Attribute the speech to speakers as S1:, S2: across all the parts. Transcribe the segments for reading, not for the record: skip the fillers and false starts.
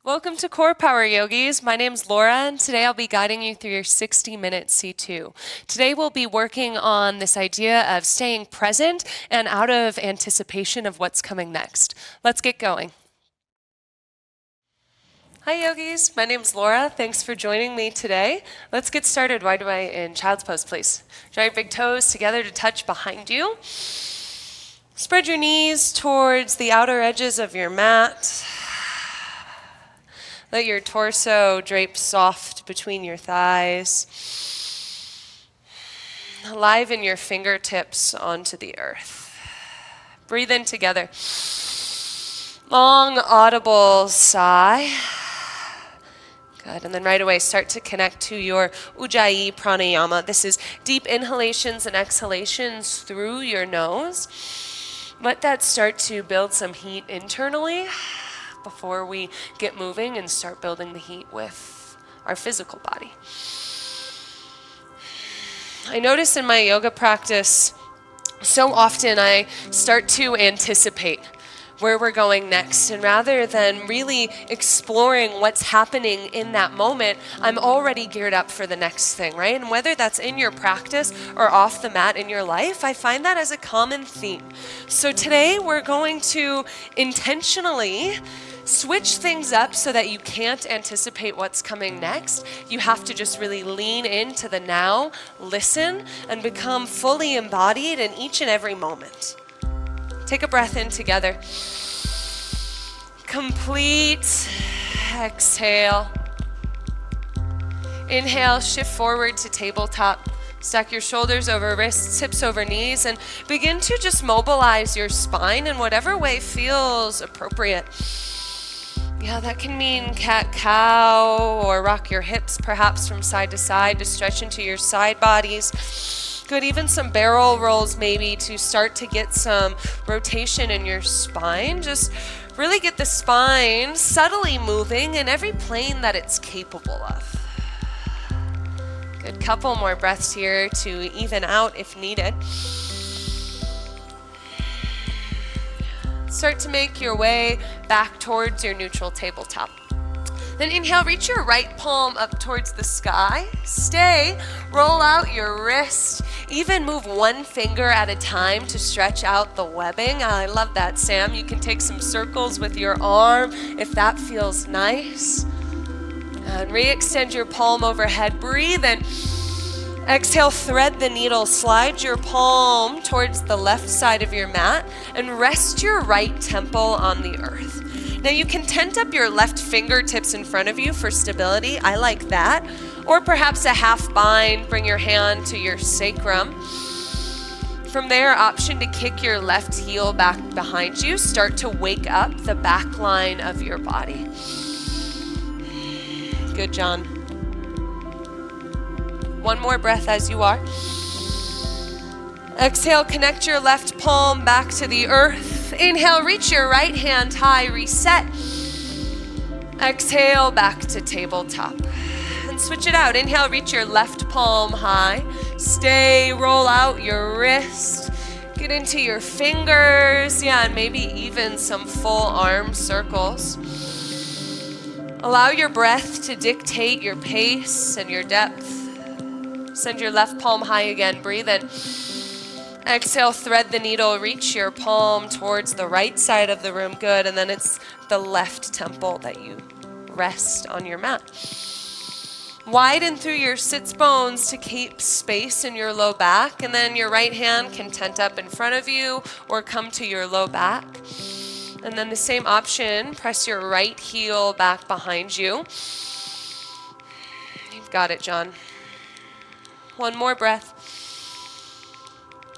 S1: Welcome to Core Power Yogis. My name's Laura, and today I'll be guiding you through your 60-minute C2. Today we'll be working on this idea of staying present and out of anticipation of what's coming next. Let's get going. Hi Yogis, my name's Laura. Thanks for joining me today. Let's get started right away in Child's Pose, please. Draw your big toes together to touch behind you. Spread your knees towards the outer edges of your mat. Let your torso drape soft between your thighs. Liven your fingertips onto the earth. Breathe in together. Long, audible sigh. Good, and then right away start to connect to your Ujjayi Pranayama. This is deep inhalations and exhalations through your nose. Let that start to build some heat internally before we get moving and start building the heat with our physical body. I notice in my yoga practice, so often I start to anticipate where we're going next. And rather than really exploring what's happening in that moment, I'm already geared up for the next thing, right? And whether that's in your practice or off the mat in your life, I find that as a common theme. So today we're going to intentionally switch things up so that you can't anticipate what's coming next. You have to just really lean into the now, listen, and become fully embodied in each and every moment. Take a breath in together. Complete exhale. Inhale, shift forward to tabletop. Stack your shoulders over wrists, hips over knees, and begin to just mobilize your spine in whatever way feels appropriate. Yeah, that can mean cat-cow or rock your hips perhaps from side to side to stretch into your side bodies. Good, even some barrel rolls maybe to start to get some rotation in your spine. Just really get the spine subtly moving in every plane that it's capable of. Good, couple more breaths here to even out if needed. Start to make your way back towards your neutral tabletop. Then inhale, reach your right palm up towards the sky. Stay, roll out your wrist. Even move one finger at a time to stretch out the webbing. I love that, Sam. You can take some circles with your arm if that feels nice. And re-extend your palm overhead. Breathe and exhale, thread the needle. Slide your palm towards the left side of your mat and rest your right temple on the earth. Now you can tent up your left fingertips in front of you for stability. I like that. Or perhaps a half bind, bring your hand to your sacrum. From there, option to kick your left heel back behind you. Start to wake up the back line of your body. Good, John. One more breath as you are. Exhale, connect your left palm back to the earth. Inhale, reach your right hand high, reset. Exhale, back to tabletop. And switch it out. Inhale, reach your left palm high. Stay, roll out your wrist. Get into your fingers. Yeah, and maybe even some full arm circles. Allow your breath to dictate your pace and your depth. Send your left palm high again. Breathe in. Exhale, thread the needle, reach your palm towards the right side of the room. Good, and then it's the left temple that you rest on your mat. Widen through your sits bones to keep space in your low back, and then your right hand can tent up in front of you or come to your low back. And then the same option, press your right heel back behind you. You've got it, John. One more breath.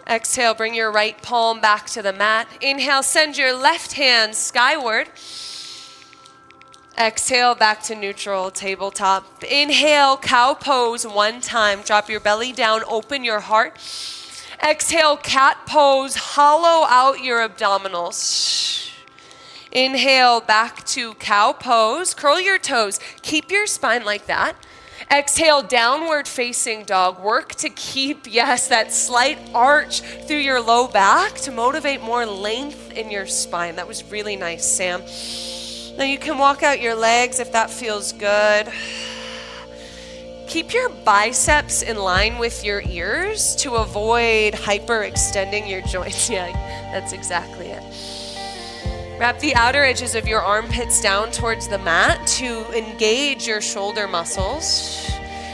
S1: Exhale, bring your right palm back to the mat. Inhale, send your left hand skyward. Exhale, back to neutral tabletop. Inhale, cow pose one time. Drop your belly down, open your heart. Exhale, cat pose, hollow out your abdominals. Inhale, back to cow pose. Curl your toes. Keep your spine like that. Exhale, downward facing dog. Work to keep, yes, that slight arch through your low back to motivate more length in your spine. That was really nice, Sam. Now you can walk out your legs if that feels good. Keep your biceps in line with your ears to avoid hyperextending your joints. Yeah, that's exactly it. Wrap the outer edges of your armpits down towards the mat to engage your shoulder muscles.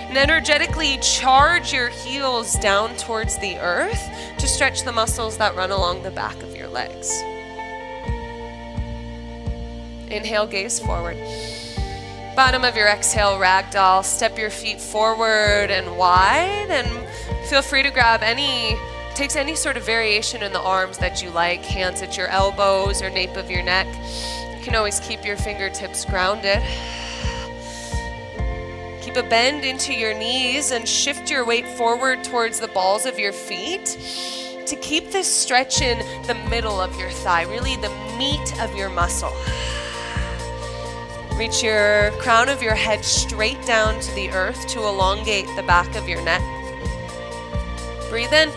S1: And energetically charge your heels down towards the earth to stretch the muscles that run along the back of your legs. Inhale, gaze forward. Bottom of your exhale, ragdoll. Step your feet forward and wide, and feel free to grab any sort of variation in the arms that you like. Hands at your elbows or nape of your neck. You can always keep your fingertips grounded. Keep a bend into your knees and shift your weight forward towards the balls of your feet to keep this stretch in the middle of your thigh, really the meat of your muscle. Reach your crown of your head straight down to the earth to elongate the back of your neck. Breathe in.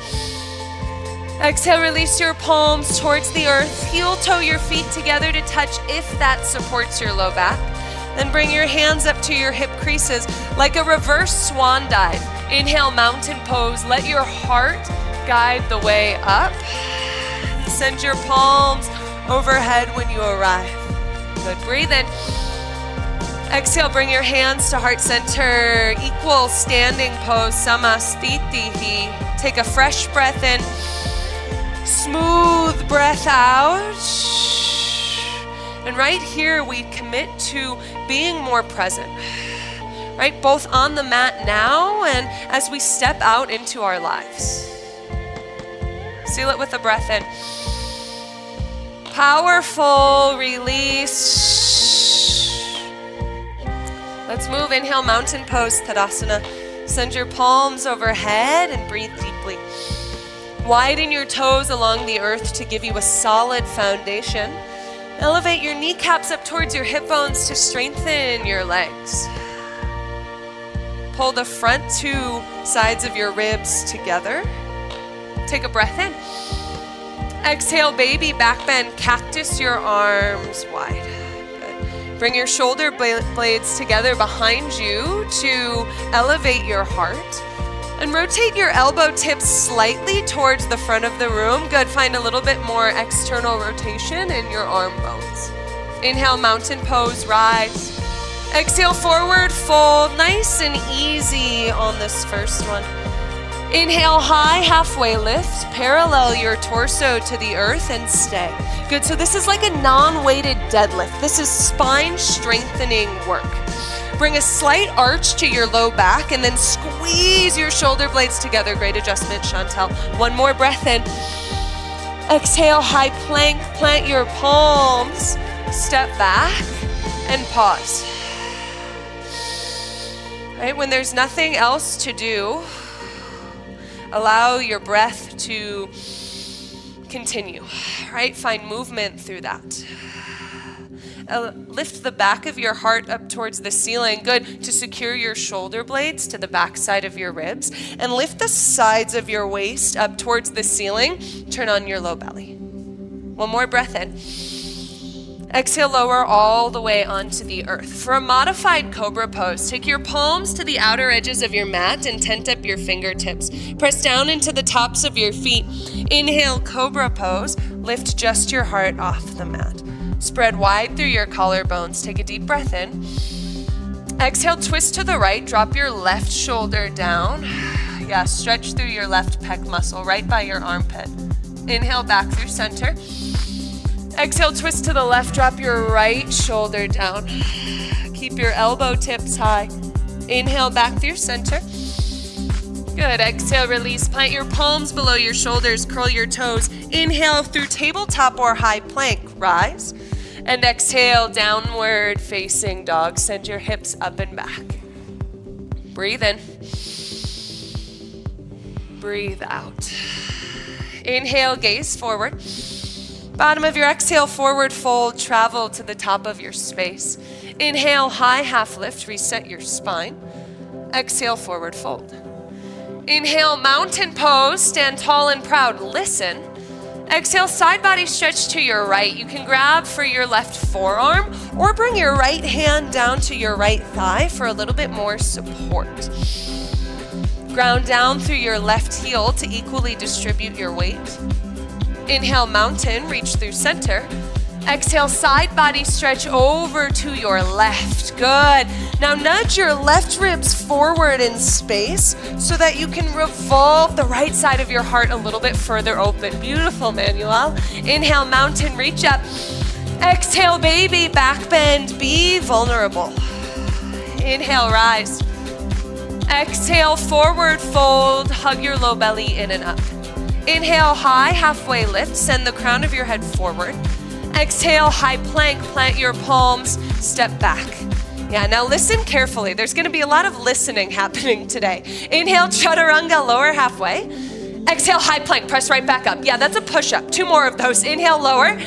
S1: Exhale, release your palms towards the earth. Heel toe your feet together to touch if that supports your low back. Then bring your hands up to your hip creases like a reverse swan dive. Inhale, mountain pose. Let your heart guide the way up. Send your palms overhead when you arrive. Good. Breathe in. Exhale, bring your hands to heart center. Equal standing pose, Samasthiti. Take a fresh breath in. Smooth breath out. And right here, we commit to being more present. Right? Both on the mat now and as we step out into our lives. Seal it with a breath in. Powerful release. Let's move. Inhale, mountain pose, Tadasana. Send your palms overhead and breathe deeply. Widen your toes along the earth to give you a solid foundation. Elevate your kneecaps up towards your hip bones to strengthen your legs. Pull the front two sides of your ribs together. Take a breath in. Exhale, baby back bend. Cactus your arms wide. Good. Bring your shoulder blades together behind you to elevate your heart. And rotate your elbow tips slightly towards the front of the room. Good. Find a little bit more external rotation in your arm bones. Inhale, mountain pose, rise. Exhale, forward fold. Nice and easy on this first one. Inhale, high, halfway lift. Parallel your torso to the earth and stay. Good. So this is like a non-weighted deadlift. This is spine strengthening work. Bring a slight arch to your low back and then squeeze your shoulder blades together. Great adjustment, Chantel. One more breath in. Exhale, high plank. Plant your palms. Step back and pause. Right, when there's nothing else to do, allow your breath to continue. Right, find movement through that. Lift the back of your heart up towards the ceiling. Good. To secure your shoulder blades to the back side of your ribs. And lift the sides of your waist up towards the ceiling. Turn on your low belly. One more breath in. Exhale, lower all the way onto the earth. For a modified cobra pose, take your palms to the outer edges of your mat and tent up your fingertips. Press down into the tops of your feet. Inhale, cobra pose. Lift just your heart off the mat. Spread wide through your collarbones. Take a deep breath in. Exhale, twist to the right. Drop your left shoulder down. Yeah, stretch through your left pec muscle right by your armpit. Inhale, back through center. Exhale, twist to the left. Drop your right shoulder down. Keep your elbow tips high. Inhale, back through center. Good. Exhale, release. Plant your palms below your shoulders. Curl your toes. Inhale through tabletop or high plank. Rise. And exhale, downward facing dog. Send your hips up and back. Breathe in. Breathe out. Inhale, gaze forward. Bottom of your exhale, forward fold. Travel to the top of your space. Inhale, high half lift. Reset your spine. Exhale, forward fold. Inhale, mountain pose. Stand tall and proud. Listen. Exhale, side body stretch to your right. You can grab for your left forearm or bring your right hand down to your right thigh for a little bit more support. Ground down through your left heel to equally distribute your weight. Inhale, mountain, reach through center. Exhale, side body stretch over to your left. Good. Now nudge your left ribs forward in space so that you can revolve the right side of your heart a little bit further open. Beautiful, Manuel. Inhale, mountain, reach up. Exhale, baby, back bend, be vulnerable. Inhale, rise. Exhale, forward fold, hug your low belly in and up. Inhale, high, halfway lift, send the crown of your head forward. Exhale, high plank, plant your palms, step back. Yeah, now listen carefully. There's gonna be a lot of listening happening today. Inhale, chaturanga, lower halfway. Exhale, high plank, press right back up. Yeah, that's a push-up. 2 more of those. Inhale, lower.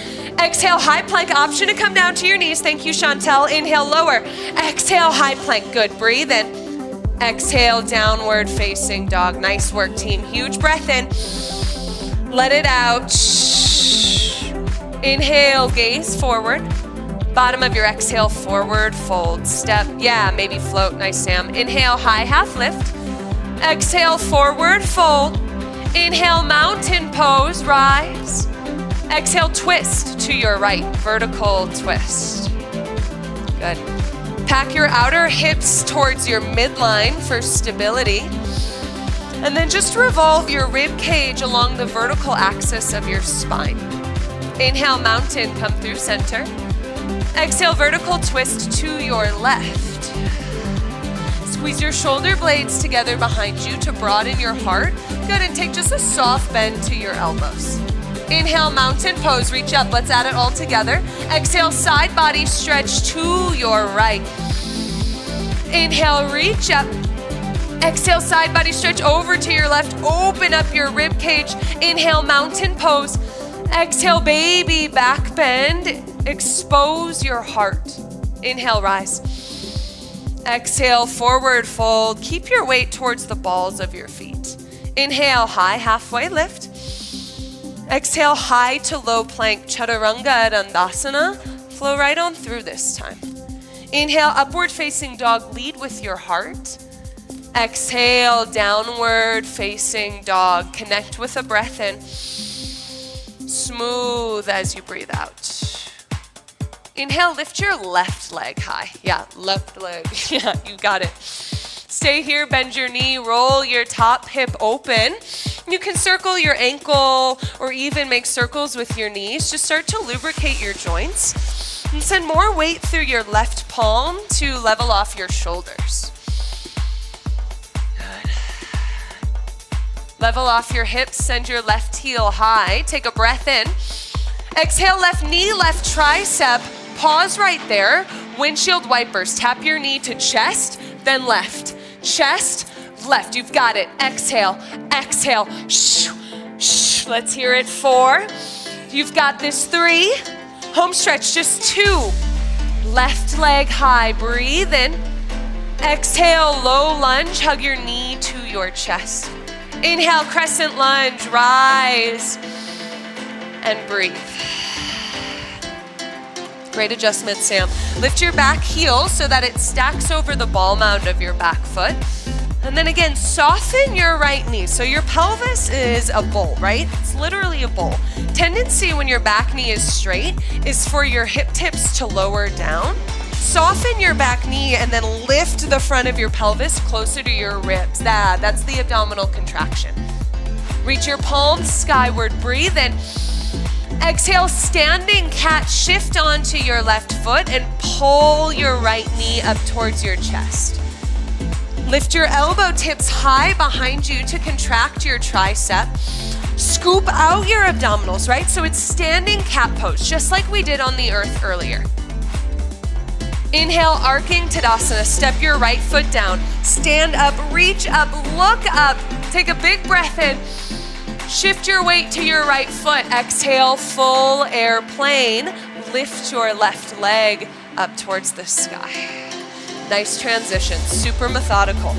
S1: Exhale, high plank, option to come down to your knees. Thank you, Chantel. Inhale, lower. Exhale, high plank, good. Breathe in. Exhale, downward facing dog. Nice work, team. Huge breath in. Let it out. Inhale, gaze forward. Bottom of your exhale, forward fold. Step, yeah, maybe float. Nice, Sam. Inhale, high half lift. Exhale, forward fold. Inhale, mountain pose, rise. Exhale, twist to your right, vertical twist. Good. Pack your outer hips towards your midline for stability. And then just revolve your rib cage along the vertical axis of your spine. Inhale, mountain, come through center. Exhale, vertical twist to your left. Squeeze your shoulder blades together behind you to broaden your heart. Good, and take just a soft bend to your elbows. Inhale, mountain pose, reach up. Let's add it all together. Exhale, side body stretch to your right. Inhale, reach up. Exhale, side body stretch over to your left. Open up your rib cage. Inhale, mountain pose. Exhale, baby, back bend. Expose your heart. Inhale, rise. Exhale, forward fold. Keep your weight towards the balls of your feet. Inhale, high, halfway lift. Exhale, high to low plank, chaturanga dandasana. Flow right on through this time. Inhale, upward facing dog, lead with your heart. Exhale, downward facing dog. Connect with a breath in. Smooth as you breathe out. Inhale, lift your left leg high. Yeah, left leg. Yeah, you got it. Stay here, bend your knee, roll your top hip open. You can circle your ankle or even make circles with your knees. Just start to lubricate your joints. And send more weight through your left palm to level off your shoulders. Good. Level off your hips, send your left heel high. Take a breath in. Exhale, left knee, left tricep. Pause right there. Windshield wipers. Tap your knee to chest, then left. Chest, left. You've got it. Exhale, exhale. Shh, shh. Let's hear it. 4. You've got this. 3. Home stretch, just 2. Left leg high. Breathe in. Exhale, low lunge. Hug your knee to your chest. Inhale, crescent lunge. Rise and breathe. Great adjustment, Sam. Lift your back heel so that it stacks over the ball mound of your back foot. And then again, soften your right knee. So your pelvis is a bowl, right? It's literally a bowl. Tendency when your back knee is straight is for your hip tips to lower down. Soften your back knee and then lift the front of your pelvis closer to your ribs. That's the abdominal contraction. Reach your palms skyward. Breathe in. Exhale, standing cat, shift onto your left foot and pull your right knee up towards your chest. Lift your elbow tips high behind you to contract your tricep. Scoop out your abdominals, right? So it's standing cat pose, just like we did on the earth earlier. Inhale, arcing Tadasana. Step your right foot down. Stand up, reach up, look up. Take a big breath in. Shift your weight to your right foot. Exhale, full airplane. Lift your left leg up towards the sky. Nice transition, super methodical.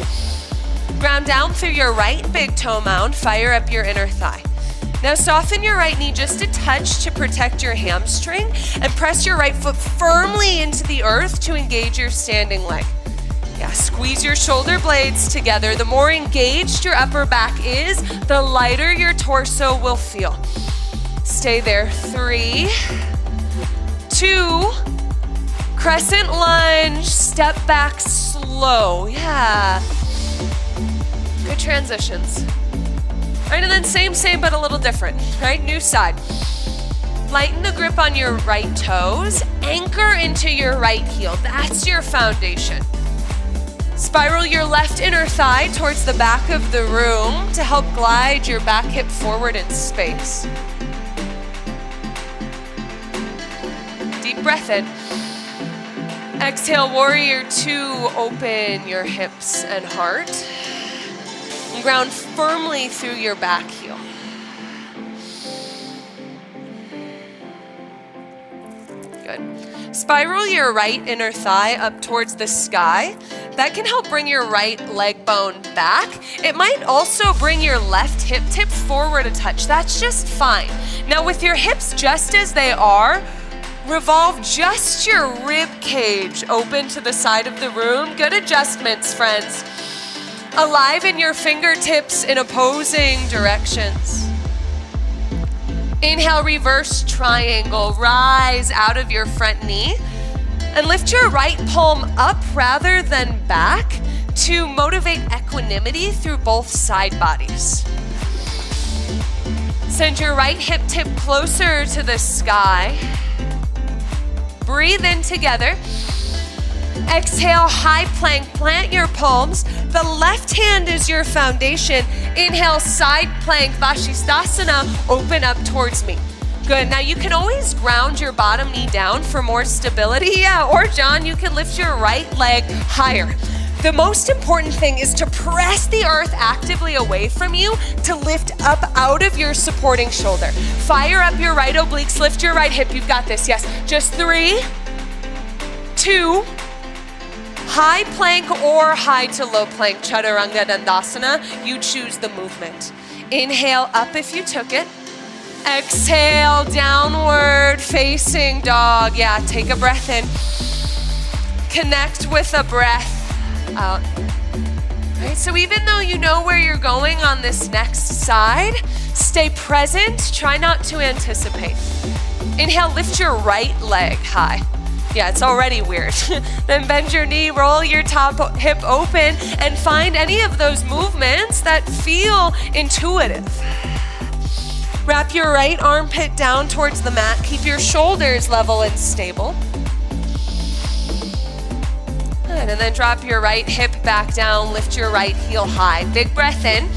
S1: Ground down through your right big toe mound. Fire up your inner thigh. Now soften your right knee just a touch to protect your hamstring and press your right foot firmly into the earth to engage your standing leg. Yeah, squeeze your shoulder blades together. The more engaged your upper back is, the lighter your torso will feel. Stay there. 3, 2, crescent lunge, step back slow. Yeah. Good transitions. Right, and then same, but a little different, right? New side. Lighten the grip on your right toes. Anchor into your right heel. That's your foundation. Spiral your left inner thigh towards the back of the room to help glide your back hip forward in space. Deep breath in. Exhale, warrior 2, open your hips and heart. And ground firmly through your back heel. Good. Spiral your right inner thigh up towards the sky. That can help bring your right leg bone back. It might also bring your left hip tip forward a touch. That's just fine. Now with your hips just as they are, revolve just your rib cage open to the side of the room. Good adjustments, friends. Alive in your fingertips in opposing directions. Inhale, reverse triangle. Rise out of your front knee and lift your right palm up rather than back to motivate equanimity through both side bodies. Send your right hip tip closer to the sky. Breathe in together. Exhale, high plank, plant your palms. The left hand is your foundation. Inhale, side plank, Vashisthasana, open up towards me. Good, now you can always ground your bottom knee down for more stability. Yeah, or John, you can lift your right leg higher. The most important thing is to press the earth actively away from you to lift up out of your supporting shoulder. Fire up your right obliques, lift your right hip, you've got this, yes. Just 3, 2, high plank or high to low plank, Chaturanga Dandasana. You choose the movement. Inhale up if you took it. Exhale, downward facing dog. Yeah, take a breath in. Connect with a breath out. Right, so even though you know where you're going on this next side, stay present, try not to anticipate. Inhale, lift your right leg high. Yeah, it's already weird. Then bend your knee, roll your top hip open, and find any of those movements that feel intuitive. Wrap your right armpit down towards the mat. Keep your shoulders level and stable. Good, and then drop your right hip back down, lift your right heel high. Big breath in.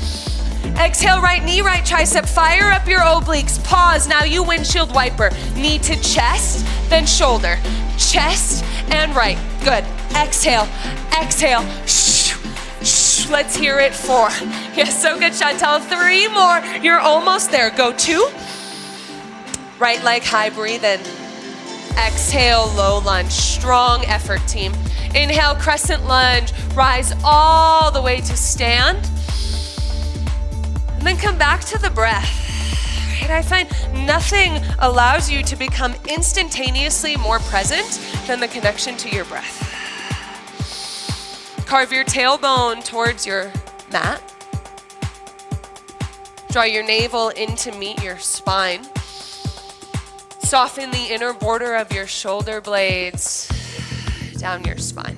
S1: Exhale, right knee, right tricep. Fire up your obliques. Pause. Now you windshield wiper. Knee to chest, then shoulder. Chest and right. Good. Exhale. Exhale. Shh. Shh. Let's hear it. 4. Yes, so good, Chantel. 3 more. You're almost there. Go 2. Right leg high. Breathe in. Exhale, low lunge. Strong effort, team. Inhale, crescent lunge. Rise all the way to stand. And then come back to the breath. Right? I find nothing allows you to become instantaneously more present than the connection to your breath. Carve your tailbone towards your mat. Draw your navel in to meet your spine. Soften the inner border of your shoulder blades down your spine.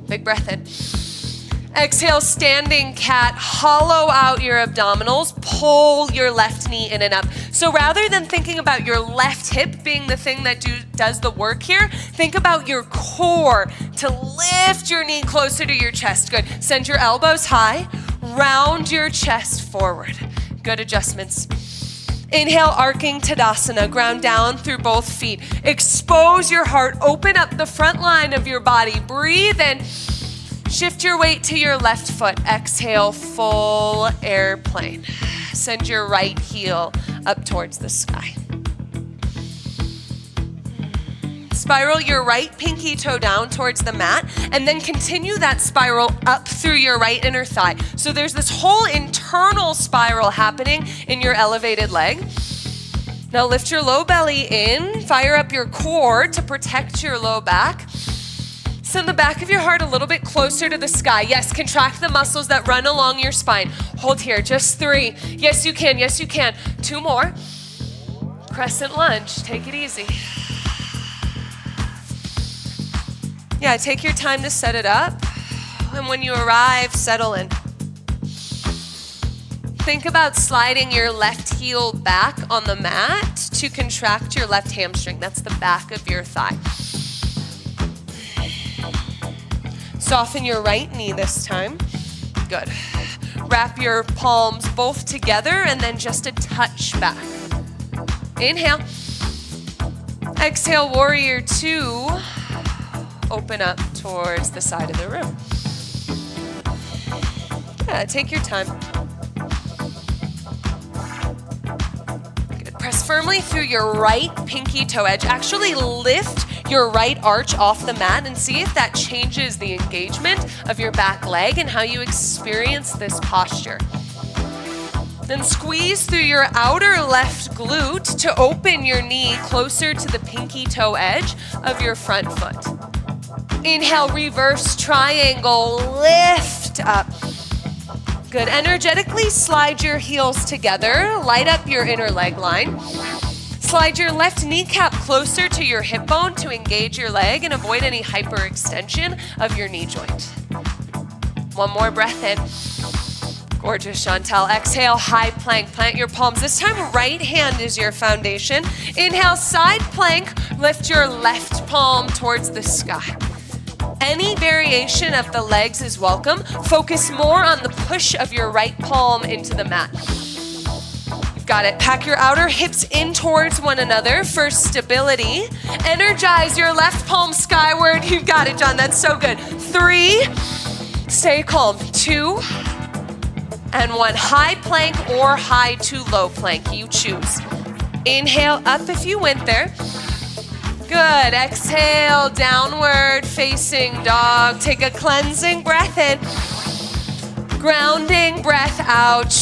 S1: Big breath in. Exhale, standing cat. Hollow out your abdominals. Pull your left knee in and up. So rather than thinking about your left hip being the thing that does the work here, think about your core to lift your knee closer to your chest. Good. Send your elbows high. Round your chest forward. Good adjustments. Inhale, arcing Tadasana. Ground down through both feet. Expose your heart. Open up the front line of your body. Breathe in. Shift your weight to your left foot. Exhale, full airplane. Send your right heel up towards the sky. Spiral your right pinky toe down towards the mat, and then continue that spiral up through your right inner thigh. So there's this whole internal spiral happening in your elevated leg. Now lift your low belly in, fire up your core to protect your low back. Send the back of your heart a little bit closer to the sky. Yes, contract the muscles that run along your spine. Hold here, just 3. Yes, you can, yes, you can. 2 more. Crescent lunge, take it easy. Yeah, take your time to set it up. And when you arrive, settle in. Think about sliding your left heel back on the mat to contract your left hamstring. That's the back of your thigh. Soften your right knee this time. Good. Wrap your palms both together and then just a touch back. Inhale. Exhale, warrior 2. Open up towards the side of the room. Yeah, take your time. Good. Press firmly through your right pinky toe edge. Actually lift your right arch off the mat and see if that changes the engagement of your back leg and how you experience this posture. Then squeeze through your outer left glute to open your knee closer to the pinky toe edge of your front foot. Inhale, reverse triangle, lift up. Good. Energetically slide your heels together, light up your inner leg line. Slide your left kneecap closer to your hip bone to engage your leg and avoid any hyperextension of your knee joint. One more breath in. Gorgeous, Chantal. Exhale, high plank. Plant your palms. This time, right hand is your foundation. Inhale, side plank. Lift your left palm towards the sky. Any variation of the legs is welcome. Focus more on the push of your right palm into the mat. Got it. Pack your outer hips in towards one another for stability. Energize your left palm skyward. You've got it, John. That's so good. 3. Stay calm. 2. And 1. High plank or high to low plank. You choose. Inhale up if you went there. Good. Exhale, downward facing dog. Take a cleansing breath in. Grounding breath out.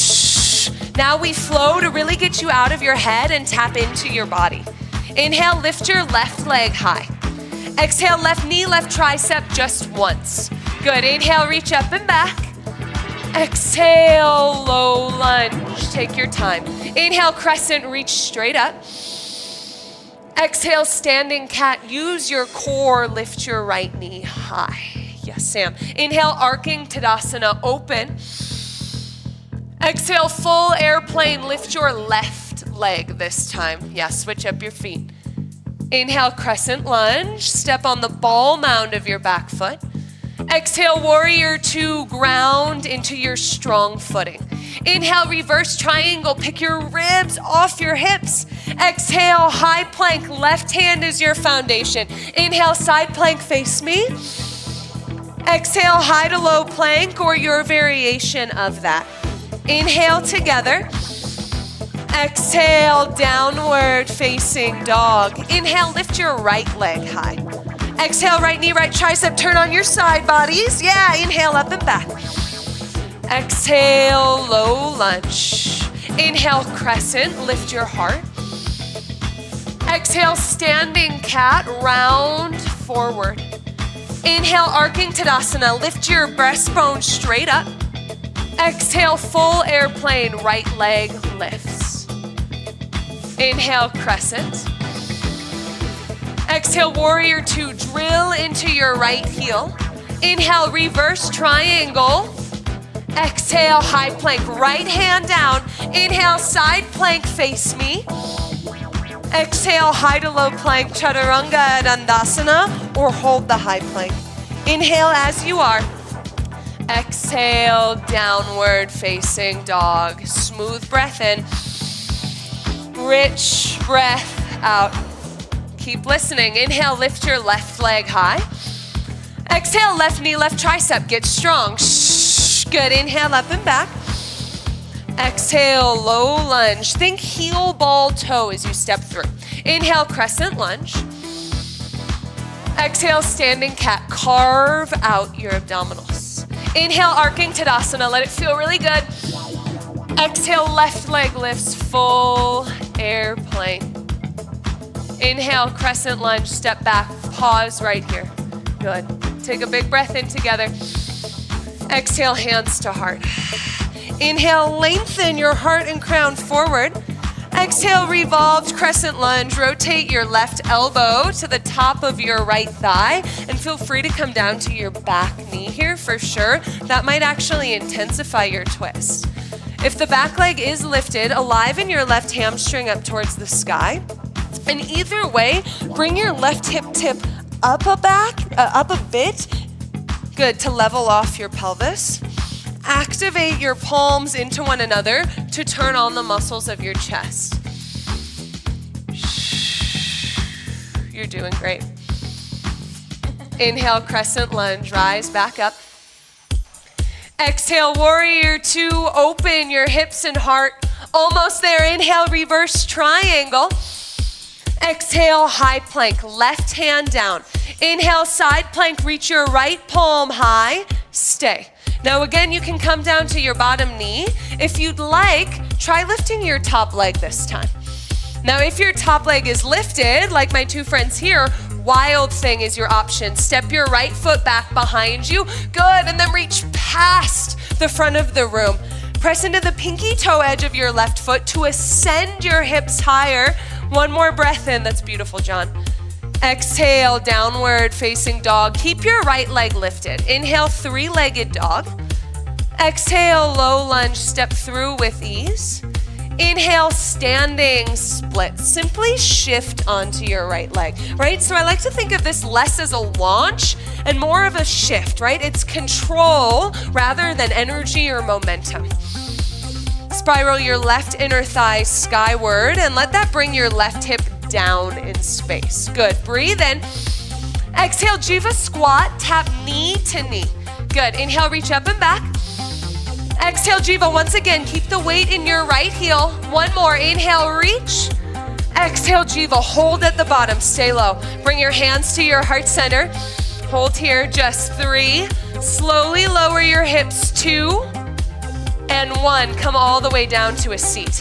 S1: Now we flow to really get you out of your head and tap into your body. Inhale, lift your left leg high. Exhale, left knee, left tricep just once. Good. Inhale, reach up and back. Exhale, low lunge. Take your time. Inhale, crescent, reach straight up. Exhale, standing cat. Use your core, lift your right knee high. Yes, Sam. Inhale, arcing Tadasana, open. Exhale, full airplane, lift your left leg this time. Yeah, switch up your feet. Inhale, crescent lunge, step on the ball mound of your back foot. Exhale, warrior 2, ground into your strong footing. Inhale, reverse triangle, pick your ribs off your hips. Exhale, high plank, left hand is your foundation. Inhale, side plank, face me. Exhale, high to low plank or your variation of that. Inhale together. Exhale, downward facing dog. Inhale, lift your right leg high. Exhale, right knee, right tricep, turn on your side bodies. Yeah, inhale up and back. Exhale, low lunge. Inhale, crescent, lift your heart. Exhale, standing cat, round forward. Inhale, arcing Tadasana, lift your breastbone straight up. Exhale, full airplane, right leg lifts. Inhale, crescent. Exhale, warrior 2, drill into your right heel. Inhale, reverse triangle. Exhale, high plank, right hand down. Inhale, side plank, face me. Exhale, high to low plank, Chaturanga Dandasana, or hold the high plank. Inhale as you are. Exhale, downward facing dog. Smooth breath in. Rich breath out. Keep listening. Inhale, lift your left leg high. Exhale, left knee, left tricep. Get strong. Shh. Good. Inhale, up and back. Exhale, low lunge. Think heel, ball, toe as you step through. Inhale, crescent lunge. Exhale, standing cat. Carve out your abdominals. Inhale, arcing Tadasana. Let it feel really good. Exhale, left leg lifts, full airplane. Inhale, crescent lunge, step back, pause right here. Good. Take a big breath in together. Exhale, hands to heart. Inhale, lengthen your heart and crown forward. Exhale, revolved crescent lunge. Rotate your left elbow to the top of your right thigh and feel free to come down to your back knee here for sure. That might actually intensify your twist. If the back leg is lifted, aliven your left hamstring up towards the sky. And either way, bring your left hip tip up a bit. Good, to level off your pelvis. Activate your palms into one another to turn on the muscles of your chest. You're doing great. Inhale, crescent lunge, rise back up. Exhale, warrior two, open your hips and heart. Almost there, inhale, reverse triangle. Exhale, high plank, left hand down. Inhale, side plank, reach your right palm high, stay. Now again, you can come down to your bottom knee. If you'd like, try lifting your top leg this time. Now if your top leg is lifted, like my two friends here, wild thing is your option. Step your right foot back behind you. Good, and then reach past the front of the room. Press into the pinky toe edge of your left foot to ascend your hips higher. One more breath in, that's beautiful, John. Exhale, downward facing dog. Keep your right leg lifted. Inhale, three-legged dog. Exhale, low lunge, step through with ease. Inhale, standing split. Simply shift onto your right leg, right? So I like to think of this less as a launch and more of a shift, right? It's control rather than energy or momentum. Spiral your left inner thigh skyward and let that bring your left hip down in space. Good, breathe in. Exhale, Jiva squat, tap knee to knee. Good, inhale, reach up and back. Exhale, Jiva, once again, keep the weight in your right heel. One more, inhale, reach. Exhale, Jiva, hold at the bottom, stay low. Bring your hands to your heart center. Hold here, just 3. Slowly lower your hips, 2. And 1, come all the way down to a seat.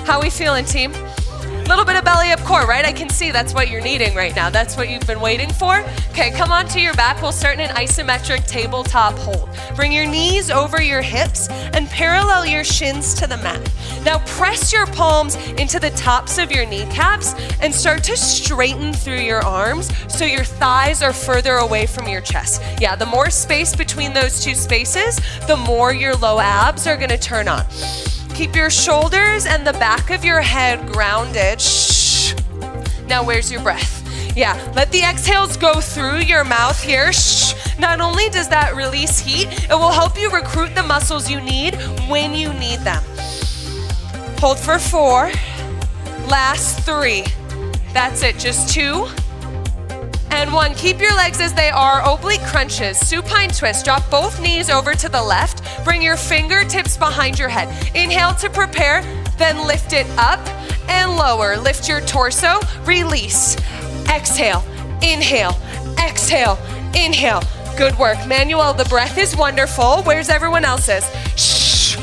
S1: How we feeling, team? A little bit of belly up core, right? I can see that's what you're needing right now. That's what you've been waiting for. Okay, come onto your back. We'll start in an isometric tabletop hold. Bring your knees over your hips and parallel your shins to the mat. Now press your palms into the tops of your kneecaps and start to straighten through your arms so your thighs are further away from your chest. Yeah, the more space between those two spaces, the more your low abs are gonna turn on. Keep your shoulders and the back of your head grounded. Shh. Now where's your breath? Yeah, let the exhales go through your mouth here. Shh. Not only does that release heat, it will help you recruit the muscles you need when you need them. Hold for 4. Last 3. That's it, just 2. And 1, keep your legs as they are, oblique crunches, supine twist. Drop both knees over to the left. Bring your fingertips behind your head. Inhale to prepare, then lift it up and lower. Lift your torso, release. Exhale, inhale, exhale, inhale. Good work. Manuel, the breath is wonderful. Where's everyone else's? Shh.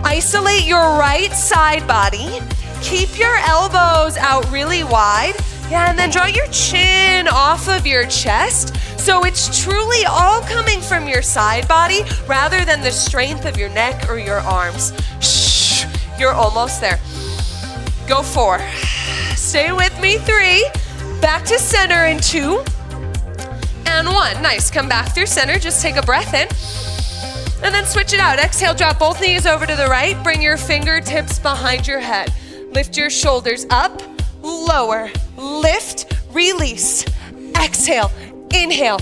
S1: Isolate your right side body. Keep your elbows out really wide. Yeah, and then draw your chin off of your chest. So it's truly all coming from your side body rather than the strength of your neck or your arms. Shh, you're almost there. Go 4. Stay with me, 3. Back to center in 2. And 1. Nice, come back through center. Just take a breath in. And then switch it out. Exhale, drop both knees over to the right. Bring your fingertips behind your head. Lift your shoulders up, lower. Lift, release, exhale, inhale,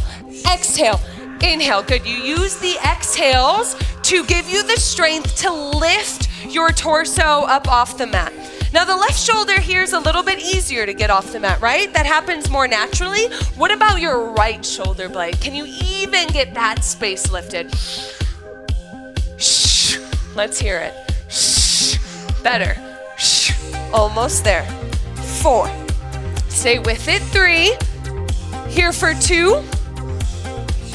S1: exhale, inhale. Good, you use the exhales to give you the strength to lift your torso up off the mat. Now the left shoulder here is a little bit easier to get off the mat, right? That happens more naturally. What about your right shoulder blade? Can you even get that space lifted? Shh, let's hear it. Shh, better. Shh, almost there. 4. Stay with it. 3. Here for 2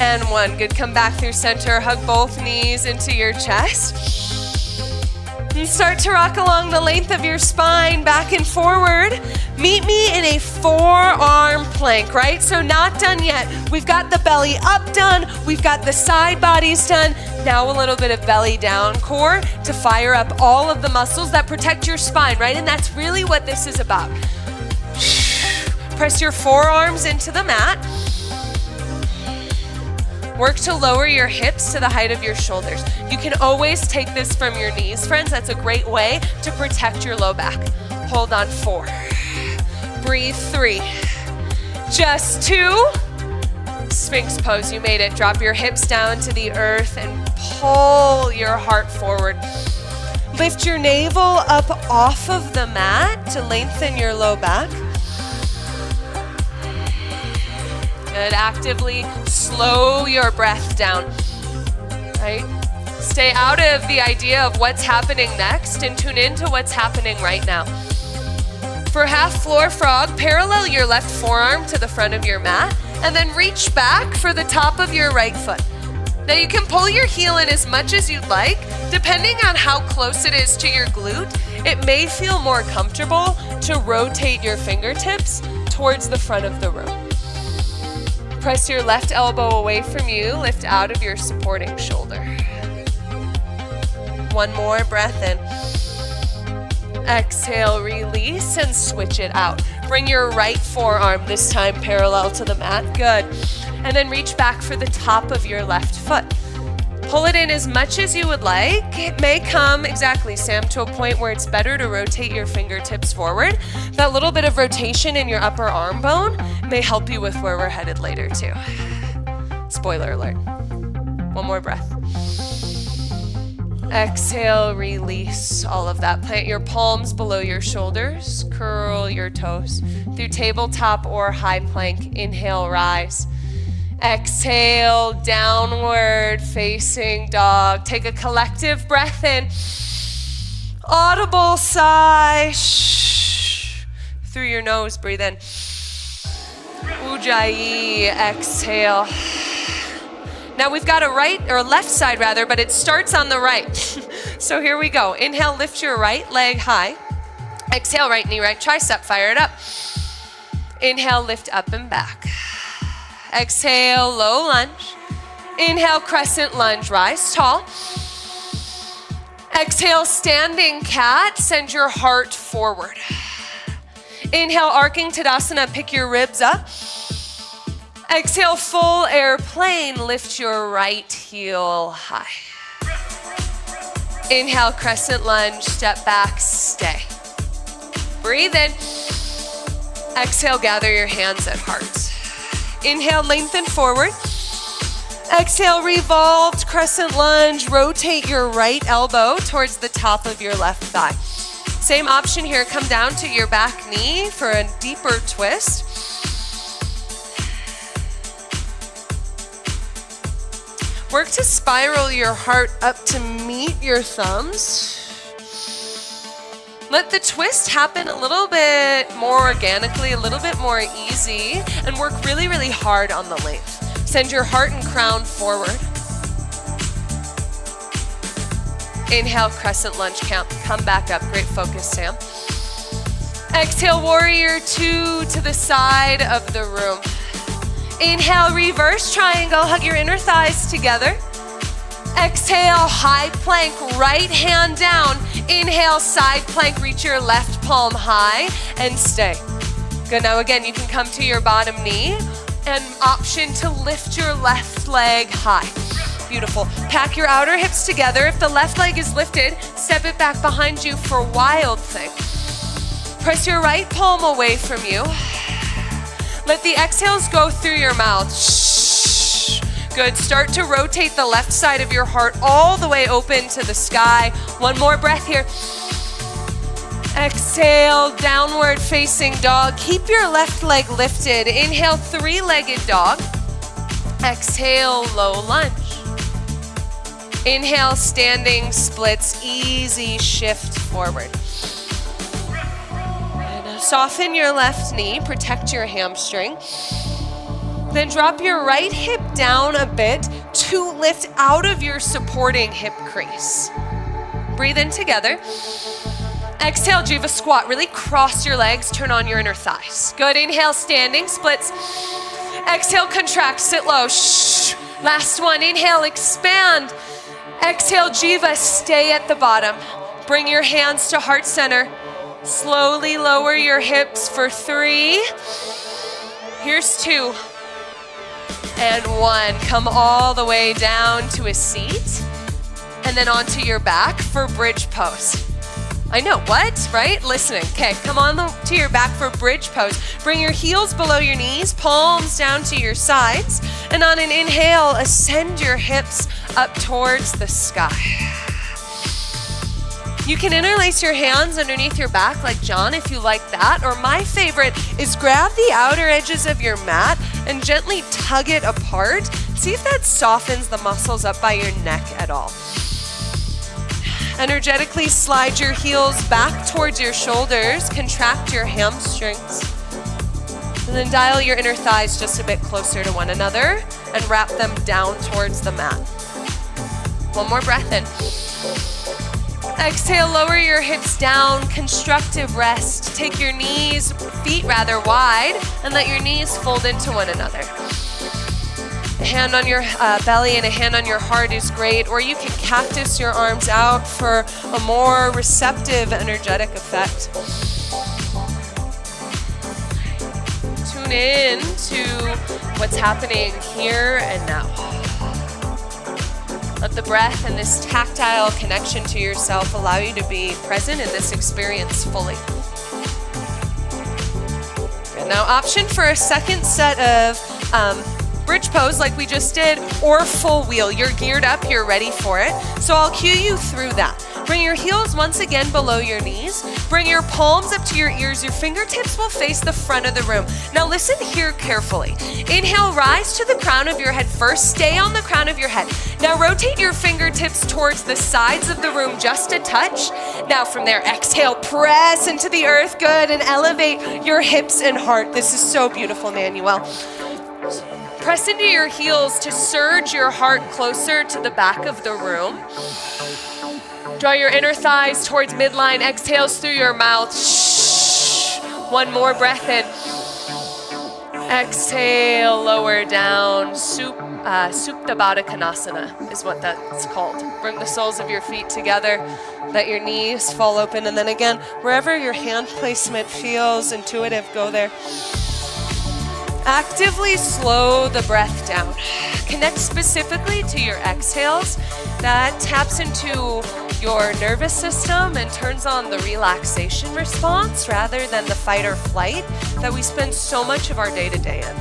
S1: and 1. Good, come back through center. Hug both knees into your chest. And start to rock along the length of your spine, back and forward. Meet me in a forearm plank, right? So not done yet. We've got the belly up done. We've got the side bodies done. Now a little bit of belly down core to fire up all of the muscles that protect your spine, right? And that's really what this is about. Press your forearms into the mat. Work to lower your hips to the height of your shoulders. You can always take this from your knees, friends. That's a great way to protect your low back. Hold on, 4. Breathe, 3. Just 2. Sphinx pose, you made it. Drop your hips down to the earth and pull your heart forward. Lift your navel up off of the mat to lengthen your low back. Good, actively slow your breath down, right? Stay out of the idea of what's happening next and tune into what's happening right now. For half floor frog, parallel your left forearm to the front of your mat and then reach back for the top of your right foot. Now you can pull your heel in as much as you'd like. Depending on how close it is to your glute, it may feel more comfortable to rotate your fingertips towards the front of the room. Press your left elbow away from you, lift out of your supporting shoulder. 1 more breath in. Exhale, release, and switch it out. Bring your right forearm, this time parallel to the mat. Good. And then reach back for the top of your left foot. Pull it in as much as you would like. It may come, exactly, Sam, to a point where it's better to rotate your fingertips forward. That little bit of rotation in your upper arm bone may help you with where we're headed later too. Spoiler alert. 1 more breath. Exhale, release all of that. Plant your palms below your shoulders. Curl your toes through tabletop or high plank. Inhale, rise. Exhale, downward facing dog. Take a collective breath in. Audible sigh. Shh. Through your nose, breathe in. Ujjayi, exhale. Now we've got a right or left side rather, but it starts on the right. So here we go. Inhale, lift your right leg high. Exhale, right knee, right tricep, fire it up. Inhale, lift up and back. Exhale, low lunge. Inhale, crescent lunge, rise tall. Exhale, standing cat, send your heart forward. Inhale, arcing Tadasana, pick your ribs up. Exhale, full airplane, lift your right heel high. Inhale, crescent lunge, step back, stay. Breathe in. Exhale, gather your hands at heart. Inhale, lengthen forward. Exhale, revolved crescent lunge. Rotate your right elbow towards the top of your left thigh. Same option here. Come down to your back knee for a deeper twist. Work to spiral your heart up to meet your thumbs. Let the twist happen a little bit more organically, a little bit more easy, and work really, really hard on the length. Send your heart and crown forward. Inhale, crescent lunge, come back up. Great focus, Sam. Exhale, warrior 2 to the side of the room. Inhale, reverse triangle, hug your inner thighs together. Exhale, high plank, right hand down. Inhale, side plank, reach your left palm high and stay. Good, now again, you can come to your bottom knee and option to lift your left leg high. Beautiful. Pack your outer hips together. If the left leg is lifted, step it back behind you for wild thing. Press your right palm away from you. Let the exhales go through your mouth. Shh. Good. Start to rotate the left side of your heart all the way open to the sky. 1 more breath here. Exhale, downward facing dog. Keep your left leg lifted. Inhale, 3-legged dog. Exhale, low lunge. Inhale, standing splits, easy shift forward. And soften your left knee, protect your hamstring. Then drop your right hip down a bit to lift out of your supporting hip crease. Breathe in together. Exhale, Jiva squat. Really cross your legs, turn on your inner thighs. Good, inhale, standing, splits. Exhale, contract, sit low. Shh. Last one, inhale, expand. Exhale, Jiva, stay at the bottom. Bring your hands to heart center. Slowly lower your hips for 3. Here's 2. And 1. Come all the way down to a seat. And then onto your back for bridge pose. I know, what, right? Listening. Okay, come on to your back for bridge pose. Bring your heels below your knees, palms down to your sides. And on an inhale, ascend your hips up towards the sky. You can interlace your hands underneath your back like John if you like that. Or my favorite is grab the outer edges of your mat and gently tug it apart. See if that softens the muscles up by your neck at all. Energetically slide your heels back towards your shoulders, contract your hamstrings, and then dial your inner thighs just a bit closer to one another and wrap them down towards the mat. One more breath in. Exhale, lower your hips down, constructive rest. Take your feet rather wide, and let your knees fold into one another. A hand on your belly and a hand on your heart is great, or you can cactus your arms out for a more receptive, energetic effect. Tune in to what's happening here and now. Let the breath and this tactile connection to yourself allow you to be present in this experience fully. And now option for a second set of bridge pose like we just did, or full wheel. You're geared up, you're ready for it. So I'll cue you through that. Bring your heels once again below your knees. Bring your palms up to your ears. Your fingertips will face the front of the room. Now listen here carefully. Inhale, rise to the crown of your head first. Stay on the crown of your head. Now rotate your fingertips towards the sides of the room just a touch. Now from there, exhale, press into the earth. Good, and elevate your hips and heart. This is so beautiful, Manuel. Press into your heels to surge your heart closer to the back of the room. Draw your inner thighs towards midline. Exhales through your mouth. Shh. One more breath in. Exhale, lower down. Supta Baddha Konasana is what that's called. Bring the soles of your feet together. Let your knees fall open. And then again, wherever your hand placement feels intuitive, go there. Actively slow the breath down. Connect specifically to your exhales. That taps into your nervous system and turns on the relaxation response rather than the fight or flight that we spend so much of our day-to-day in.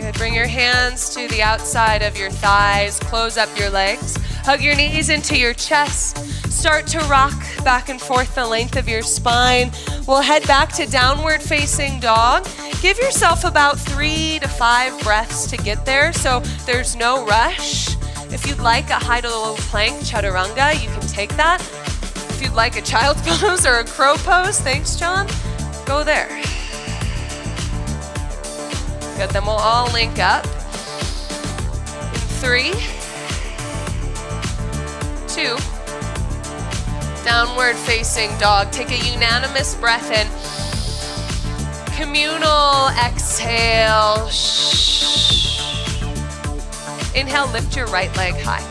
S1: Good. Bring your hands to the outside of your thighs. Close up your legs. Hug your knees into your chest. Start to rock back and forth the length of your spine. We'll head back to downward facing dog. Give yourself about 3 to 5 breaths to get there, so there's no rush. If you'd like a high to low plank chaturanga, you can take that. If you'd like a child's pose or a crow pose, thanks John, go there. Good, then we'll all link up. In 3, 2, downward facing dog. Take a unanimous breath in. Communal exhale. Inhale, lift your right leg high.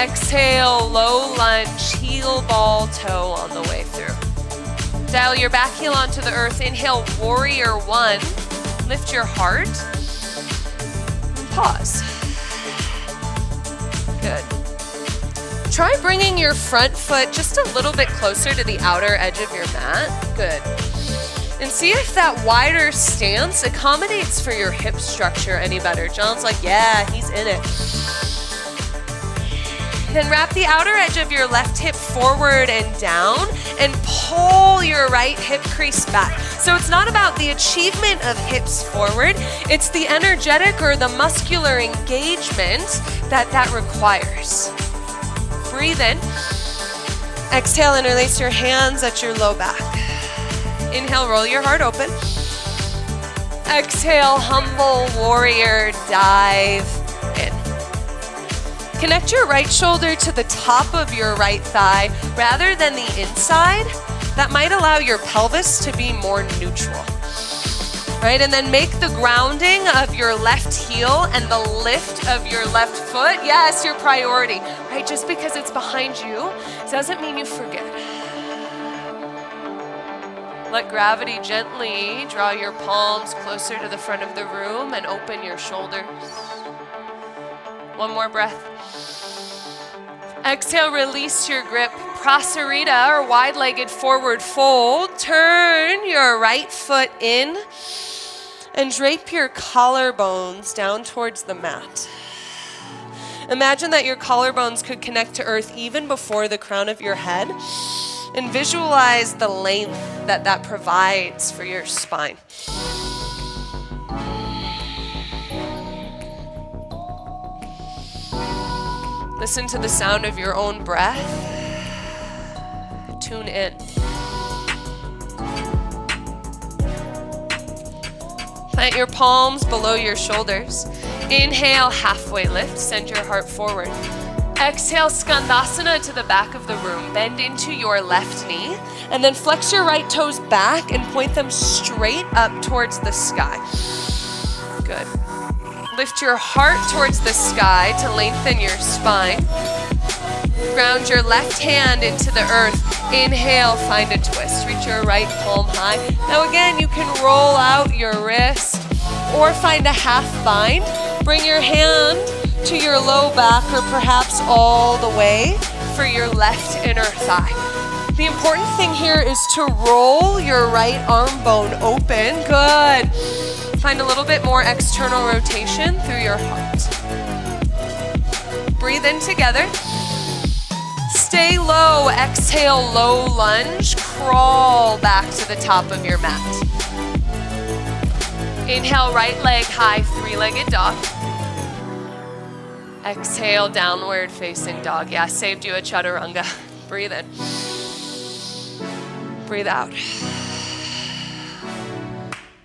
S1: Exhale, low lunge, heel, ball, toe on the way through. Dial your back heel onto the earth. Inhale, warrior 1. Lift your heart. And pause. Good. Try bringing your front foot just a little bit closer to the outer edge of your mat. Good. And see if that wider stance accommodates for your hip structure any better. John's like, yeah, he's in it. Then wrap the outer edge of your left hip forward and down and pull your right hip crease back. So it's not about the achievement of hips forward, it's the energetic or the muscular engagement that requires. Breathe in. Exhale, interlace your hands at your low back. Inhale, roll your heart open. Exhale, humble warrior, dive in. Connect your right shoulder to the top of your right thigh rather than the inside. That might allow your pelvis to be more neutral. Right, and then make the grounding of your left heel and the lift of your left foot, yes, your priority. Right, just because it's behind you doesn't mean you forget. Let gravity gently draw your palms closer to the front of the room and open your shoulders. One more breath. Exhale, release your grip. Prasarita, or wide-legged forward fold. Turn your right foot in and drape your collarbones down towards the mat. Imagine that your collarbones could connect to earth even before the crown of your head, and visualize the length that that provides for your spine. Listen to the sound of your own breath. Tune in. Plant your palms below your shoulders. Inhale, halfway lift, send your heart forward. Exhale, Skandasana to the back of the room. Bend into your left knee, and then flex your right toes back and point them straight up towards the sky. Good. Lift your heart towards the sky to lengthen your spine. Ground your left hand into the earth. Inhale, find a twist. Reach your right palm high. Now again, you can roll out your wrist or find a half bind. Bring your hand to your low back or perhaps all the way for your left inner thigh. The important thing here is to roll your right arm bone open. Good. Find a little bit more external rotation through your heart. Breathe in together. Stay low. Exhale, low lunge. Crawl back to the top of your mat. Inhale, right leg high, three-legged dog. Exhale, downward facing dog. Yeah, saved you a chaturanga. Breathe in. Breathe out.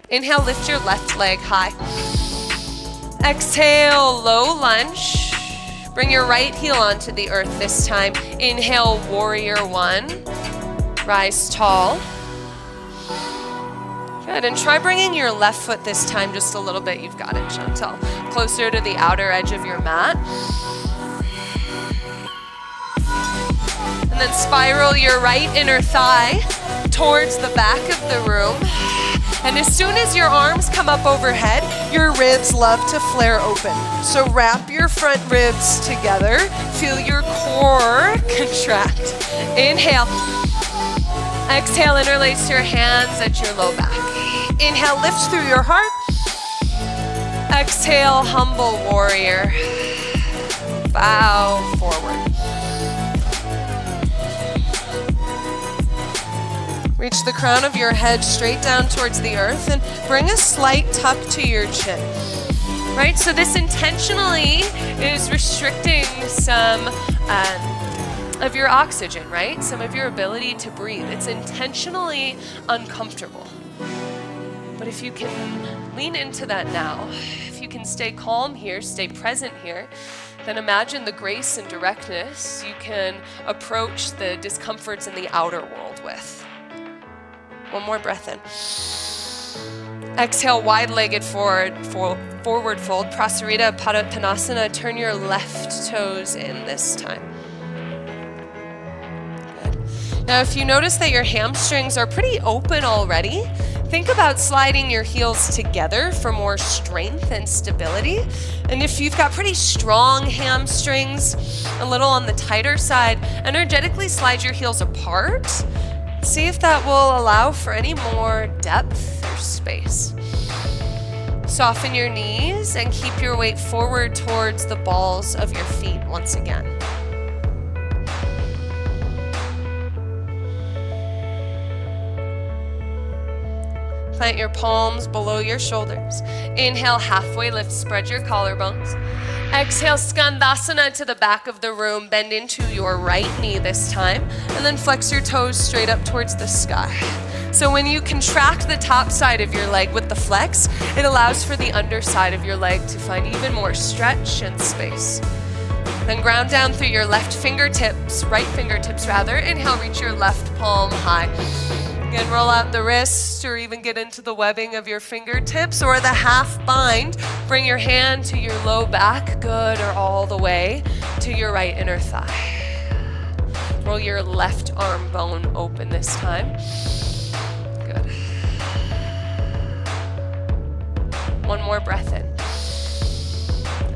S1: Inhale, lift your left leg high. Exhale, low lunge. Bring your right heel onto the earth this time. Inhale, warrior one. Rise tall. Good, and try bringing your left foot this time just a little bit. You've got it, Chantal. Closer to the outer edge of your mat. And then spiral your right inner thigh towards the back of the room. And as soon as your arms come up overhead, your ribs love to flare open. So wrap your front ribs together. Feel your core contract. Inhale. Exhale, interlace your hands at your low back. Inhale, lift through your heart. Exhale, humble warrior. Bow forward. Reach the crown of your head straight down towards the earth and bring a slight tuck to your chin. Right, so this intentionally is restricting some of your oxygen, right? Some of your ability to breathe. It's intentionally uncomfortable. But if you can lean into that now, if you can stay calm here, stay present here, then imagine the grace and directness you can approach the discomforts in the outer world with. One more breath in. Exhale, wide-legged forward fold. Prasarita Padottanasana. Turn your left toes in this time. Good. Now, if you notice that your hamstrings are pretty open already, think about sliding your heels together for more strength and stability. And if you've got pretty strong hamstrings, a little on the tighter side, energetically slide your heels apart. See if that will allow for any more depth or space. Soften your knees and keep your weight forward towards the balls of your feet once again. Plant your palms below your shoulders. Inhale, halfway lift, spread your collarbones. Exhale, Skandasana to the back of the room. Bend into your right knee this time. And then flex your toes straight up towards the sky. So when you contract the top side of your leg with the flex, it allows for the underside of your leg to find even more stretch and space. Then ground down through your left fingertips, right fingertips rather. Inhale, reach your left palm high. Again, roll out the wrist or even get into the webbing of your fingertips or the half bind. Bring your hand to your low back, good, or all the way to your right inner thigh. Roll your left arm bone open this time. Good. One more breath in.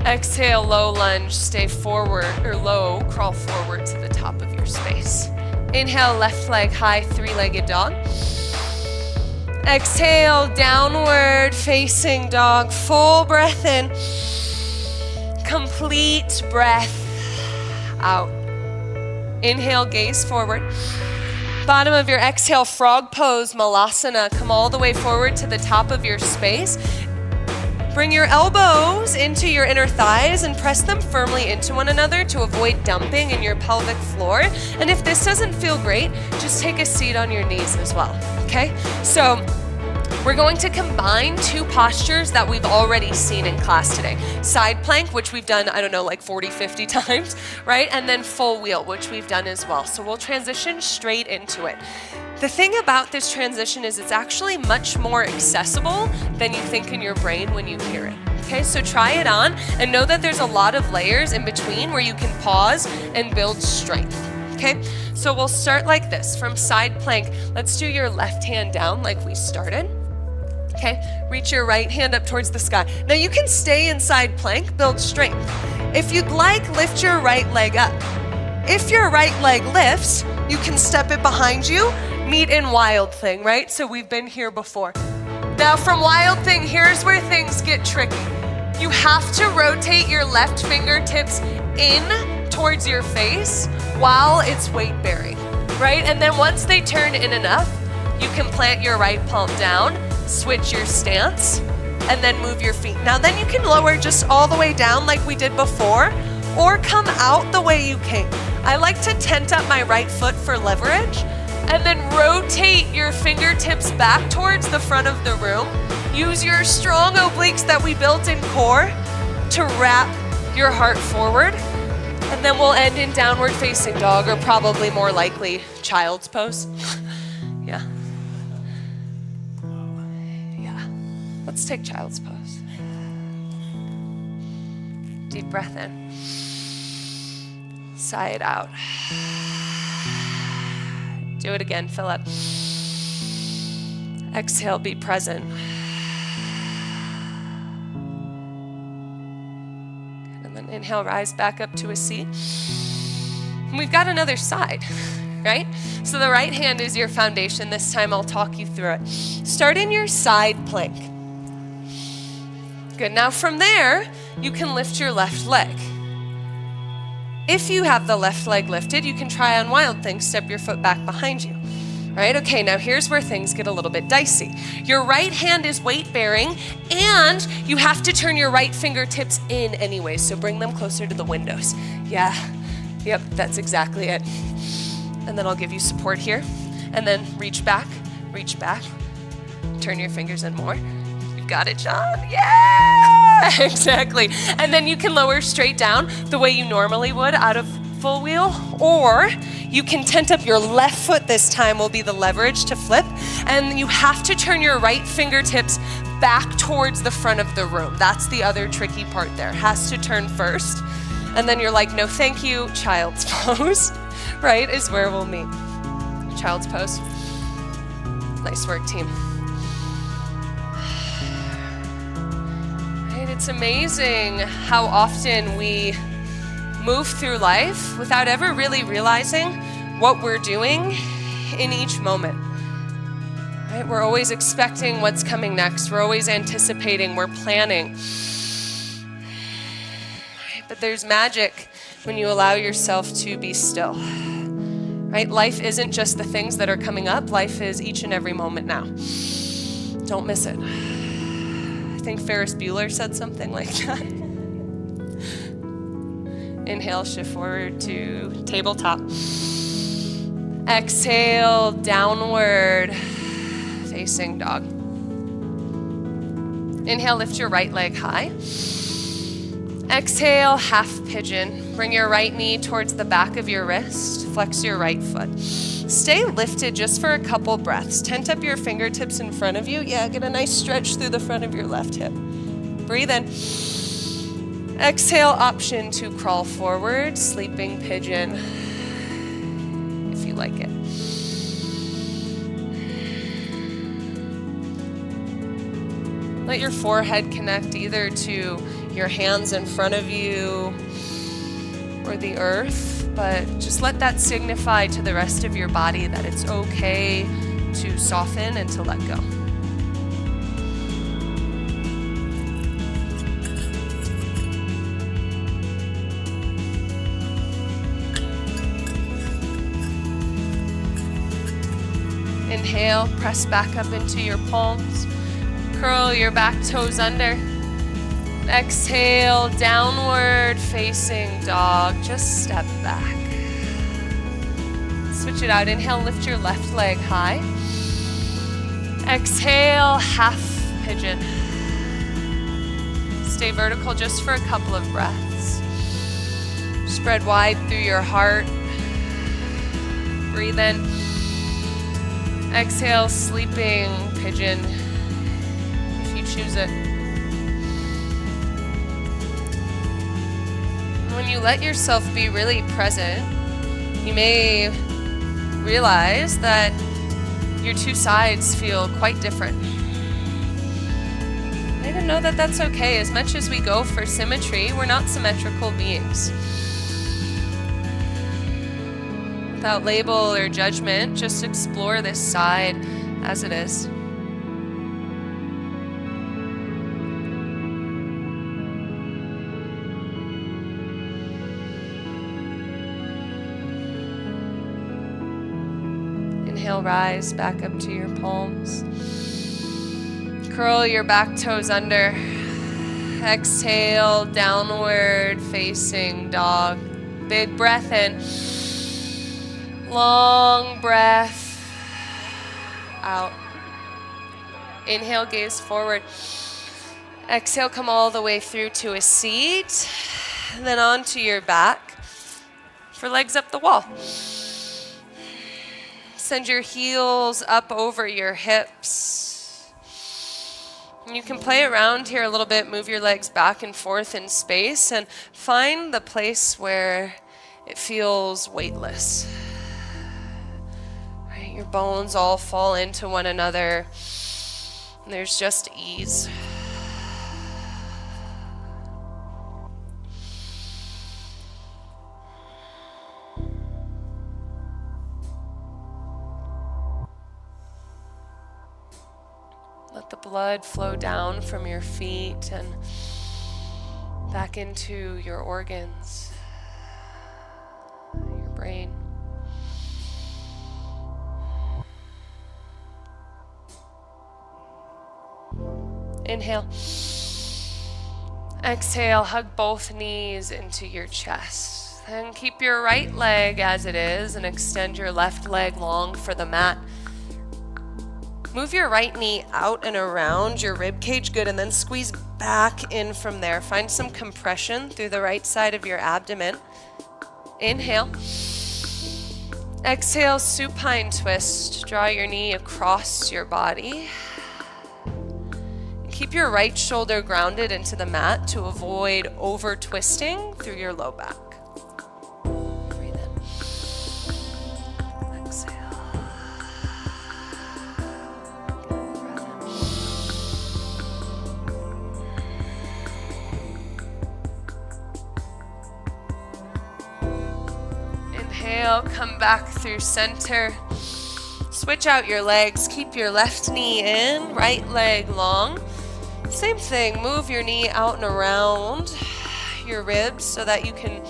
S1: Exhale, low lunge, stay forward, or low, crawl forward to the top of your space. Inhale, left leg high, three-legged dog. Exhale, downward facing dog. Full breath in. Complete breath out. Inhale, gaze forward. Bottom of your exhale, frog pose, malasana. Come all the way forward to the top of your space. Bring your elbows into your inner thighs and press them firmly into one another to avoid dumping in your pelvic floor. And if this doesn't feel great, just take a seat on your knees as well, okay? So we're going to combine two postures that we've already seen in class today. Side plank, which we've done, I don't know, like 40, 50 times, right? And then full wheel, which we've done as well. So we'll transition straight into it. The thing about this transition is it's actually much more accessible than you think in your brain when you hear it. Okay, so try it on and know that there's a lot of layers in between where you can pause and build strength. Okay, so we'll start like this from side plank. Let's do your left hand down like we started. Okay, reach your right hand up towards the sky. Now you can stay in side plank, build strength. If you'd like, lift your right leg up. If your right leg lifts, you can step it behind you. Meet in Wild Thing, right? So we've been here before. Now from Wild Thing, here's where things get tricky. You have to rotate your left fingertips in towards your face while it's weight bearing, right? And then once they turn in enough, you can plant your right palm down, switch your stance, and then move your feet. Now then you can lower just all the way down like we did before, or come out the way you came. I like to tent up my right foot for leverage, and then rotate your fingertips back towards the front of the room. Use your strong obliques that we built in core to wrap your heart forward. And then we'll end in downward facing dog, or probably more likely child's pose. Yeah. Yeah. Let's take child's pose. Deep breath in. Sigh it out. Do it again, Philip. Exhale, be present. And then inhale, rise back up to a seat. And we've got another side, right? So the right hand is your foundation. This time I'll talk you through it. Start in your side plank. Good, now from there, you can lift your left leg. If you have the left leg lifted, you can try on Wild Thing, step your foot back behind you. Right? Okay, now here's where things get a little bit dicey. Your right hand is weight bearing, and you have to turn your right fingertips in anyway, so bring them closer to the windows. Yeah, yep, that's exactly it. And then I'll give you support here, and then reach back, turn your fingers in more. You got it, John? Yeah, exactly. And then you can lower straight down the way you normally would out of full wheel, or you can tent up your left foot. This time will be the leverage to flip, and you have to turn your right fingertips back towards the front of the room. That's the other tricky part there. Has to turn first, and then you're like, no thank you, child's pose, right, is where we'll meet. Child's pose. Nice work, team. Right, it's amazing how often we move through life without ever really realizing what we're doing in each moment. Right? We're always expecting what's coming next. We're always anticipating, we're planning. Right? But there's magic when you allow yourself to be still. Right? Life isn't just the things that are coming up. Life is each and every moment now. Don't miss it. I think Ferris Bueller said something like that. Inhale, shift forward to tabletop. Exhale, downward facing dog. Inhale, lift your right leg high. Exhale, half pigeon. Bring your right knee towards the back of your wrist. Flex your right foot. Stay lifted just for a couple breaths. Tent up your fingertips in front of you. Yeah, get a nice stretch through the front of your left hip. Breathe in. Exhale, option to crawl forward, sleeping pigeon, if you like it. Let your forehead connect either to your hands in front of you or the earth, but just let that signify to the rest of your body that it's okay to soften and to let go. Inhale, press back up into your palms. Curl your back toes under. Exhale, downward facing dog. Just step back. Switch it out. Inhale, lift your left leg high. Exhale, half pigeon. Stay vertical just for a couple of breaths. Spread wide through your heart. Breathe in. Exhale, sleeping pigeon, if you choose it. When you let yourself be really present, you may realize that your two sides feel quite different. And know that that's okay. As much as we go for symmetry, we're not symmetrical beings. Without label or judgment, just explore this side as it is. Inhale, rise back up to your palms. Curl your back toes under. Exhale, downward facing dog. Big breath in. Long breath out. Inhale, gaze forward. Exhale, come all the way through to a seat. And then onto your back for legs up the wall. Send your heels up over your hips. And you can play around here a little bit, move your legs back and forth in space, and find the place where it feels weightless. Your bones all fall into one another. And there's just ease. Let the blood flow down from your feet and back into your organs, your brain. Inhale. Exhale, hug both knees into your chest. Then keep your right leg as it is and extend your left leg long for the mat. Move your right knee out and around your rib cage, good, and then squeeze back in from there. Find some compression through the right side of your abdomen. Inhale. Exhale, supine twist. Draw your knee across your body. Keep your right shoulder grounded into the mat to avoid over twisting through your low back. Breathe in. Exhale. Inhale, come back through center. Switch out your legs. Keep your left knee in, right leg long. Same thing, move your knee out and around your ribs so that you can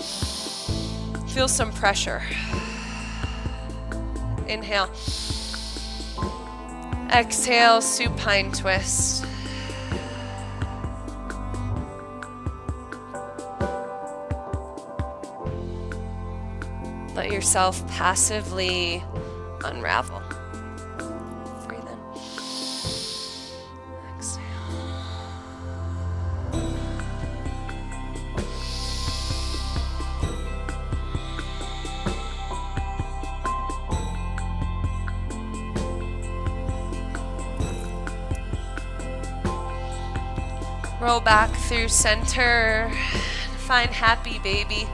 S1: feel some pressure. Inhale. Exhale, supine twist. Let yourself passively unravel. Breathe in. Exhale. Roll back through center. Find happy baby.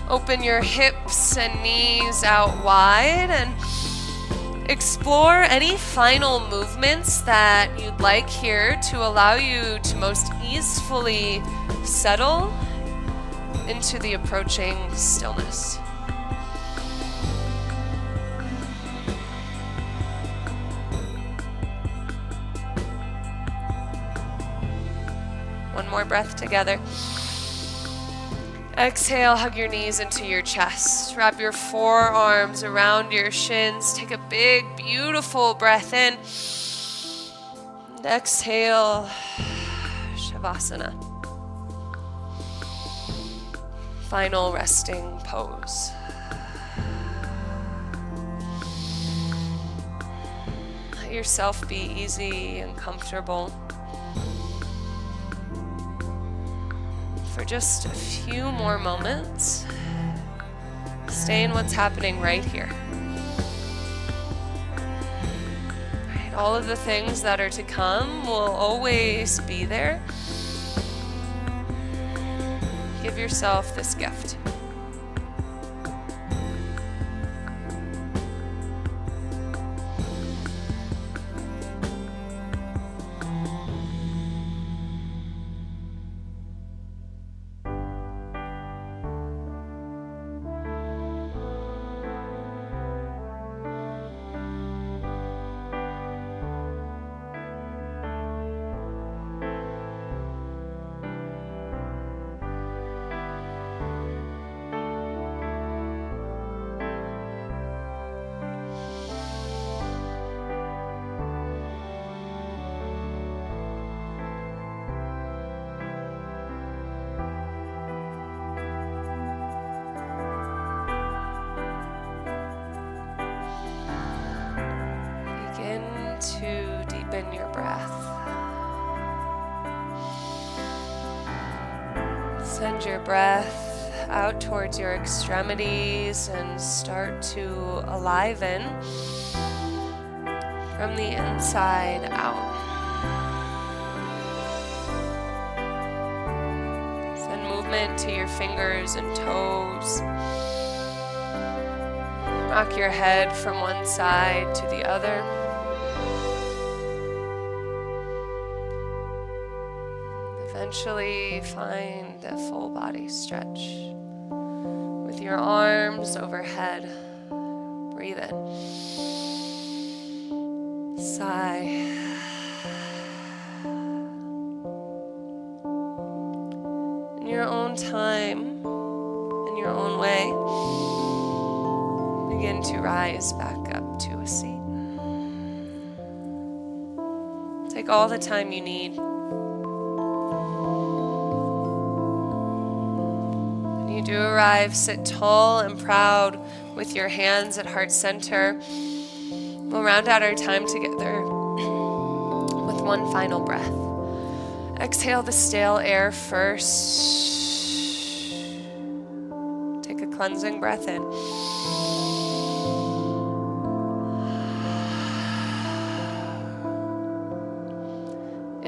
S1: Open your hips and knees out wide and explore any final movements that you'd like here to allow you to most easily settle into the approaching stillness. One more breath together. Exhale, hug your knees into your chest. Wrap your forearms around your shins. Take a big, beautiful breath in. And exhale, Shavasana. Final resting pose. Let yourself be easy and comfortable. For just a few more moments, stay in what's happening right here. Right, all of the things that are to come will always be there. Give yourself this gift. To deepen your breath. Send your breath out towards your extremities and start to aliven from the inside out. Send movement to your fingers and toes. Rock your head from one side to the other. Eventually find a full body stretch with your arms overhead. Breathe in. Sigh. In your own time, in your own way, begin to rise back up to a seat. Take all the time you need. Do arrive, sit tall and proud with your hands at heart center. We'll round out our time together with one final breath. Exhale the stale air first. Take a cleansing breath in.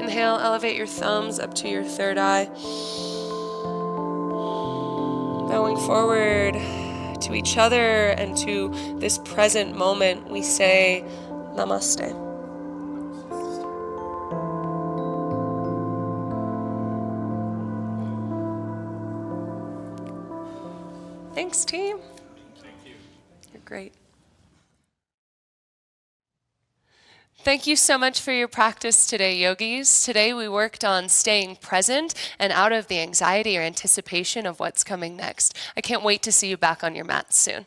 S1: Inhale, elevate your thumbs up to your third eye. Going forward to each other and to this present moment, we say Namaste. Thanks, team.
S2: Thank you.
S1: You're great. Thank you so much for your practice today, yogis. Today we worked on staying present and out of the anxiety or anticipation of what's coming next. I can't wait to see you back on your mats soon.